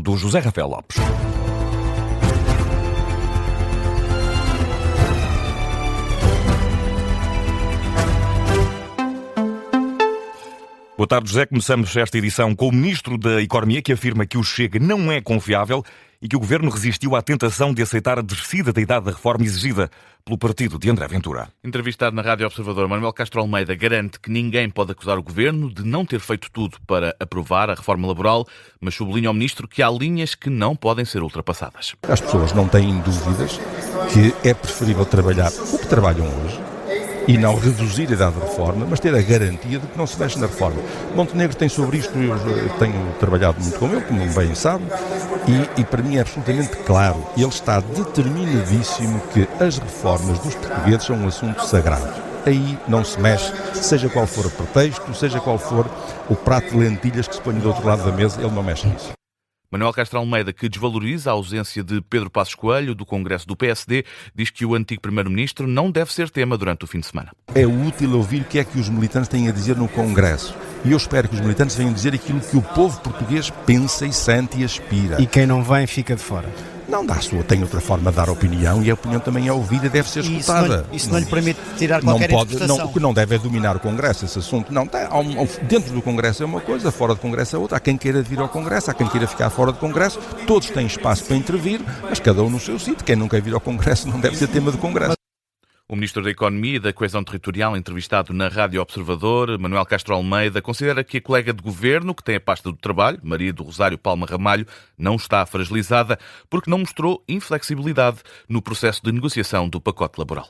do José Rafael Lopes. Boa tarde, José. Começamos esta edição com o Ministro da Economia, que afirma que o Chega não é confiável e que o Governo resistiu à tentação de aceitar a descida da idade da reforma exigida pelo partido de André Ventura. Entrevistado na Rádio Observador, Manuel Castro Almeida garante que ninguém pode acusar o Governo de não ter feito tudo para aprovar a reforma laboral, mas sublinha ao Ministro que há linhas que não podem ser ultrapassadas. As pessoas não têm dúvidas que é preferível trabalhar o que trabalham hoje e não reduzir a idade da reforma, mas ter a garantia de que não se mexe na reforma. Montenegro tem sobre isto, eu tenho trabalhado muito com ele, como bem sabe, e para mim é absolutamente claro, ele está determinadíssimo que as reformas dos portugueses são um assunto sagrado. Aí não se mexe, seja qual for o pretexto, seja qual for o prato de lentilhas que se põe do outro lado da mesa, ele não mexe nisso. Manuel Castro Almeida, que desvaloriza a ausência de Pedro Passos Coelho do Congresso do PSD, diz que o antigo Primeiro-Ministro não deve ser tema durante o fim de semana. É útil ouvir o que é que os militantes têm a dizer no Congresso. E eu espero que os militantes venham dizer aquilo que o povo português pensa e sente e aspira. E quem não vem fica de fora. Não dá a sua, tem outra forma de dar opinião e a opinião também é ouvida e deve ser escutada. Isso não lhe permite tirar qualquer interpretação. O que não deve é dominar o Congresso, esse assunto. Não, dentro do Congresso é uma coisa, fora do Congresso é outra. Há quem queira vir ao Congresso, há quem queira ficar fora do Congresso. Todos têm espaço para intervir, mas cada um no seu sítio. Quem não quer vir ao Congresso não deve ser tema do Congresso. O Ministro da Economia e da Coesão Territorial, entrevistado na Rádio Observador, Manuel Castro Almeida, considera que a colega de governo, que tem a pasta do trabalho, Maria do Rosário Palma Ramalho, não está fragilizada porque não mostrou inflexibilidade no processo de negociação do pacote laboral.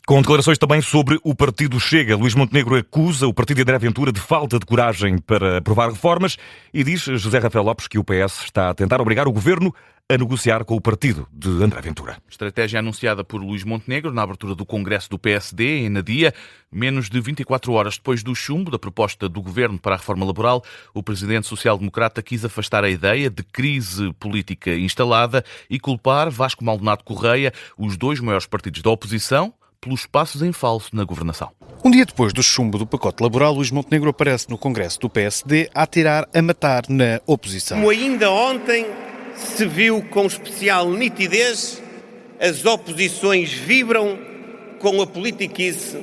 Com declarações também sobre o partido Chega, Luís Montenegro acusa o partido de André Ventura de falta de coragem para aprovar reformas e diz José Rafael Lopes que o PS está a tentar obrigar o governo a negociar com o partido de André Ventura. Estratégia anunciada por Luís Montenegro na abertura do Congresso do PSD em Nadia. Menos de 24 horas depois do chumbo da proposta do governo para a reforma laboral, o presidente social-democrata quis afastar a ideia de crise política instalada e culpar Vasco Maldonado Correia, os dois maiores partidos da oposição, pelos passos em falso na governação. Um dia depois do chumbo do pacote laboral, Luís Montenegro aparece no Congresso do PSD a atirar a matar na oposição. Como ainda ontem se viu com especial nitidez, as oposições vibram com a politiquice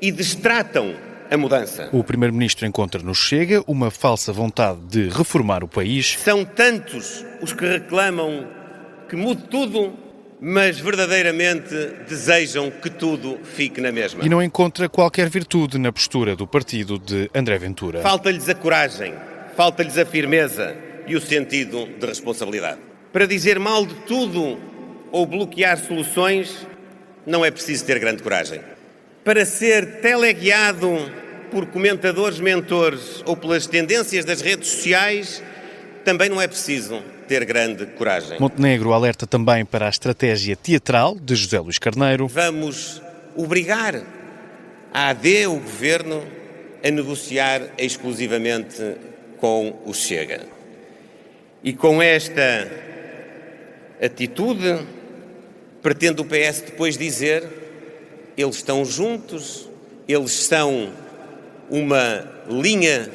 e destratam a mudança. O Primeiro-Ministro encontra no Chega uma falsa vontade de reformar o país. São tantos os que reclamam que mude tudo, mas verdadeiramente desejam que tudo fique na mesma. E não encontra qualquer virtude na postura do partido de André Ventura. Falta-lhes a coragem, falta-lhes a firmeza e o sentido de responsabilidade. Para dizer mal de tudo ou bloquear soluções, não é preciso ter grande coragem. Para ser teleguiado por comentadores mentores ou pelas tendências das redes sociais, também não é preciso ter grande coragem. Montenegro alerta também para a estratégia teatral de José Luís Carneiro. Vamos obrigar a AD, o Governo, a negociar exclusivamente com o Chega. E com esta atitude, pretende o PS depois dizer: eles estão juntos, eles são uma linha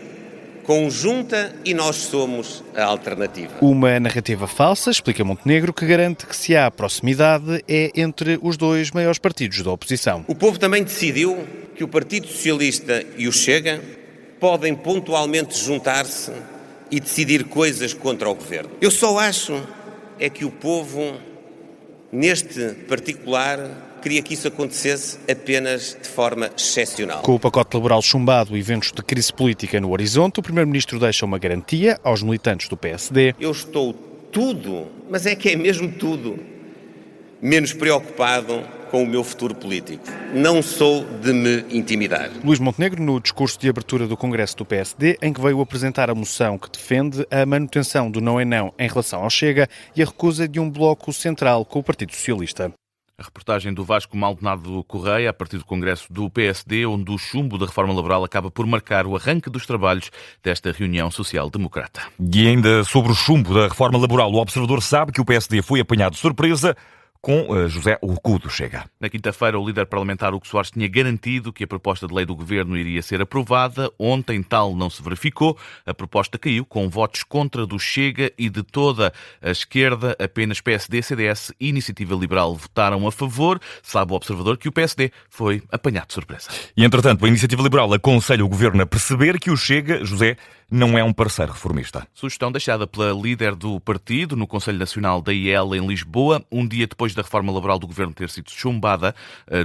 conjunta e nós somos a alternativa. Uma narrativa falsa, explica Montenegro, que garante que se há proximidade é entre os dois maiores partidos da oposição. O povo também decidiu que o Partido Socialista e o Chega podem pontualmente juntar-se e decidir coisas contra o Governo. Eu só acho é que o povo, neste particular, queria que isso acontecesse apenas de forma excepcional. Com o pacote laboral chumbado e eventos de crise política no horizonte, o Primeiro-Ministro deixa uma garantia aos militantes do PSD. Eu estou tudo, mas é que é mesmo tudo, menos preocupado com o meu futuro político. Não sou de me intimidar. Luís Montenegro, no discurso de abertura do Congresso do PSD, em que veio apresentar a moção que defende a manutenção do não é não em relação ao Chega e a recusa de um bloco central com o Partido Socialista. A reportagem do Vasco Maldonado Correia, a partir do Congresso do PSD, onde o chumbo da reforma laboral acaba por marcar o arranque dos trabalhos desta reunião social-democrata. E ainda sobre o chumbo da reforma laboral, o Observador sabe que o PSD foi apanhado de surpresa com José Urcu do Chega. Na quinta-feira, o líder parlamentar Hugo Soares tinha garantido que a proposta de lei do governo iria ser aprovada. Ontem, tal não se verificou. A proposta caiu com votos contra do Chega e de toda a esquerda. Apenas PSD, CDS e Iniciativa Liberal votaram a favor. Sabe o observador que o PSD foi apanhado de surpresa. E, entretanto, a Iniciativa Liberal aconselha o governo a perceber que o Chega, José, não é um parceiro reformista. Sugestão deixada pela líder do partido no Conselho Nacional da IEL em Lisboa, um dia depois da reforma laboral do governo ter sido chumbada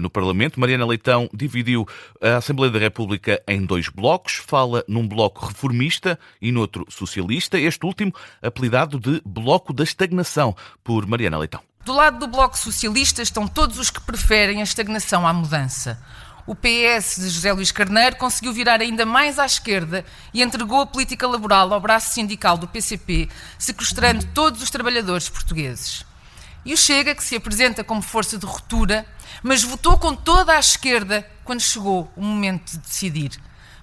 no Parlamento. Mariana Leitão dividiu a Assembleia da República em 2 blocos. Fala num bloco reformista e noutro socialista. Este último apelidado de Bloco da Estagnação por Mariana Leitão. Do lado do Bloco Socialista estão todos os que preferem a estagnação à mudança. O PS de José Luís Carneiro conseguiu virar ainda mais à esquerda e entregou a política laboral ao braço sindical do PCP, sequestrando todos os trabalhadores portugueses. E o Chega, que se apresenta como força de ruptura, mas votou com toda a esquerda quando chegou o momento de decidir.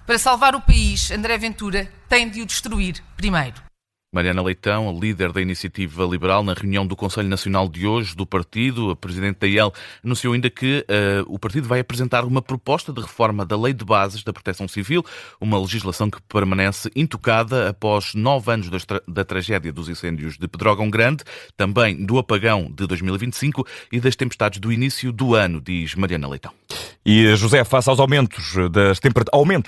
Para salvar o país, André Ventura tem de o destruir primeiro. Mariana Leitão, a líder da Iniciativa Liberal, na reunião do Conselho Nacional de hoje do partido, a presidente da IEL, anunciou ainda que o partido vai apresentar uma proposta de reforma da Lei de Bases da Proteção Civil, uma legislação que permanece intocada após 9 anos da tragédia dos incêndios de Pedrógão Grande, também do apagão de 2025 e das tempestades do início do ano, diz Mariana Leitão. E, José, face aos aumento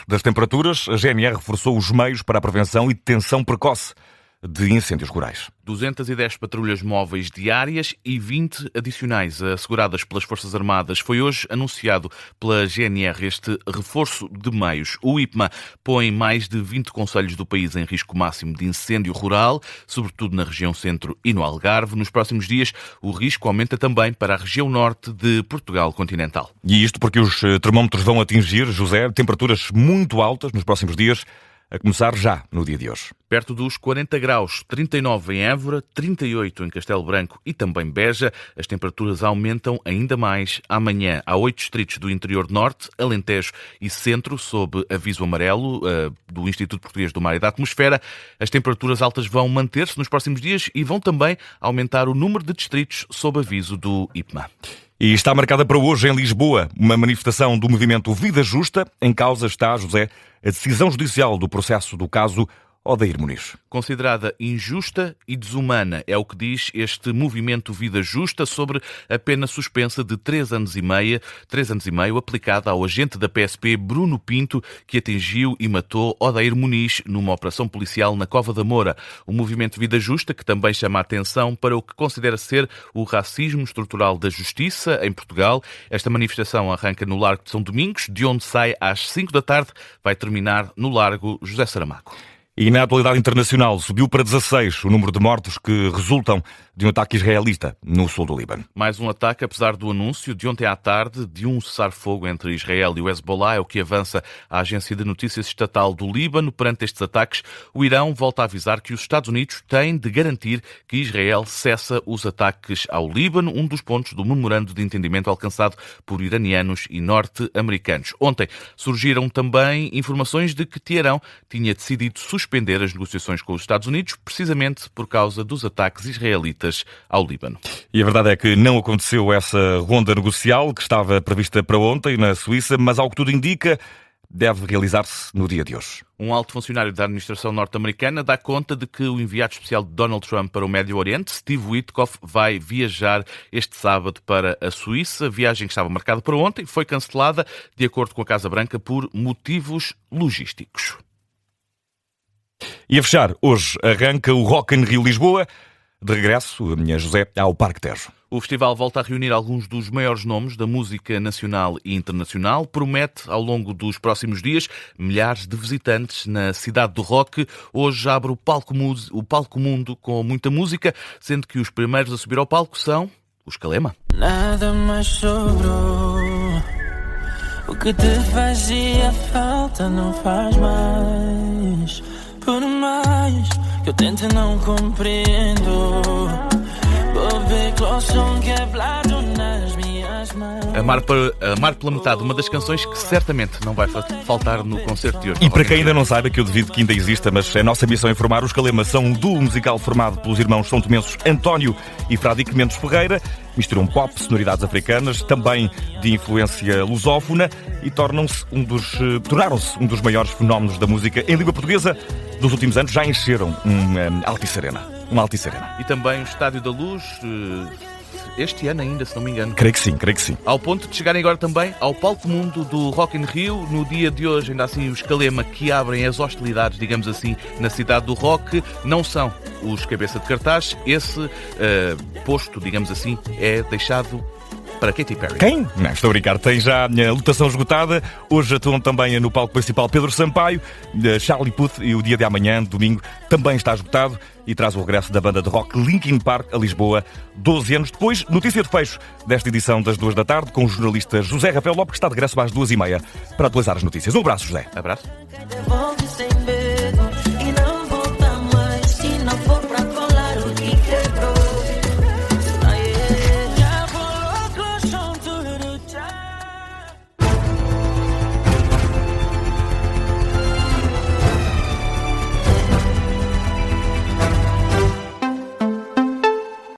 das temperaturas, a GNR reforçou os meios para a prevenção e detenção precoce de incêndios rurais. 210 patrulhas móveis diárias e 20 adicionais asseguradas pelas Forças Armadas. Foi hoje anunciado pela GNR este reforço de meios. O IPMA põe mais de 20 concelhos do país em risco máximo de incêndio rural, sobretudo na região centro e no Algarve. Nos próximos dias, o risco aumenta também para a região norte de Portugal continental. E isto porque os termómetros vão atingir, José, temperaturas muito altas nos próximos dias, a começar já no dia de hoje. Perto dos 40 graus, 39 em Évora, 38 em Castelo Branco e também Beja. As temperaturas aumentam ainda mais amanhã. Há 8 distritos do interior norte, Alentejo e centro, sob aviso amarelo do Instituto Português do Mar e da Atmosfera. As temperaturas altas vão manter-se nos próximos dias e vão também aumentar o número de distritos sob aviso do IPMA. E está marcada para hoje em Lisboa uma manifestação do movimento Vida Justa. Em causa está, José, a decisão judicial do processo do caso Odair Muniz. Considerada injusta e desumana, é o que diz este movimento Vida Justa sobre a pena suspensa de 3 anos e meio aplicada ao agente da PSP Bruno Pinto, que atingiu e matou Odair Muniz numa operação policial na Cova da Moura. O movimento Vida Justa, que também chama a atenção para o que considera ser o racismo estrutural da justiça em Portugal. Esta manifestação arranca no Largo de São Domingos, de onde sai às 5 da tarde, vai terminar no Largo José Saramago. E na atualidade internacional subiu para 16 o número de mortos que resultam de um ataque israelita no sul do Líbano. Mais um ataque, apesar do anúncio de ontem à tarde de um cessar-fogo entre Israel e o Hezbollah, é o que avança a agência de notícias estatal do Líbano. Perante estes ataques, o Irão volta a avisar que os Estados Unidos têm de garantir que Israel cessa os ataques ao Líbano, um dos pontos do memorando de entendimento alcançado por iranianos e norte-americanos. Ontem surgiram também informações de que Teherão tinha decidido suspender as negociações com os Estados Unidos, precisamente por causa dos ataques israelitas ao Líbano. E a verdade é que não aconteceu essa ronda negocial que estava prevista para ontem na Suíça, mas ao que tudo indica, deve realizar-se no dia de hoje. Um alto funcionário da administração norte-americana dá conta de que o enviado especial de Donald Trump para o Médio Oriente, Steve Witkoff, vai viajar este sábado para a Suíça. A viagem que estava marcada para ontem foi cancelada, de acordo com a Casa Branca, por motivos logísticos. E a fechar, hoje arranca o Rock in Rio Lisboa. De regresso, a minha José, ao Parque Tejo. O festival volta a reunir alguns dos maiores nomes da música nacional e internacional. Promete, ao longo dos próximos dias, milhares de visitantes na cidade do rock. Hoje abre o palco Mundo com muita música, sendo que os primeiros a subir ao palco são os Calema. Nada mais sobrou. O que te fazia falta não faz mais. Por mais que eu tente não compreendo. Vou ver qual som que é blado nas minhas mãos. Amar pela metade, uma das canções que certamente não vai faltar no concerto de hoje. E para quem ainda não saiba, que eu devido que ainda exista, mas é nossa missão informar, os Calema são um duo musical formado pelos irmãos são tomenses António e Fradique Mendes Ferreira. Misturam pop, sonoridades africanas, também de influência lusófona e tornaram-se um dos maiores fenómenos da música em língua portuguesa dos últimos anos. Já encheram uma Altice Arena. E também o Estádio da Luz, este ano ainda, se não me engano. Creio que sim. Ao ponto de chegarem agora também ao palco mundo do Rock in Rio. No dia de hoje, ainda assim, os Calema que abrem as hostilidades, digamos assim, na cidade do rock, não são os cabeça de cartaz. Esse posto, digamos assim, é deixado para Katy Perry. Quem? Não, estou a brincar. Tem já a lotação esgotada. Hoje atuam também no palco principal Pedro Sampaio, Charlie Puth, e o dia de amanhã, domingo, também está esgotado e traz o regresso da banda de rock Linkin Park a Lisboa, 12 anos depois. Notícia de fecho desta edição das 2 da tarde com o jornalista José Rafael Lopes, que está de regresso às 2h30 para atualizar as notícias. Um abraço, José. Abraço. Devolve sem beijo.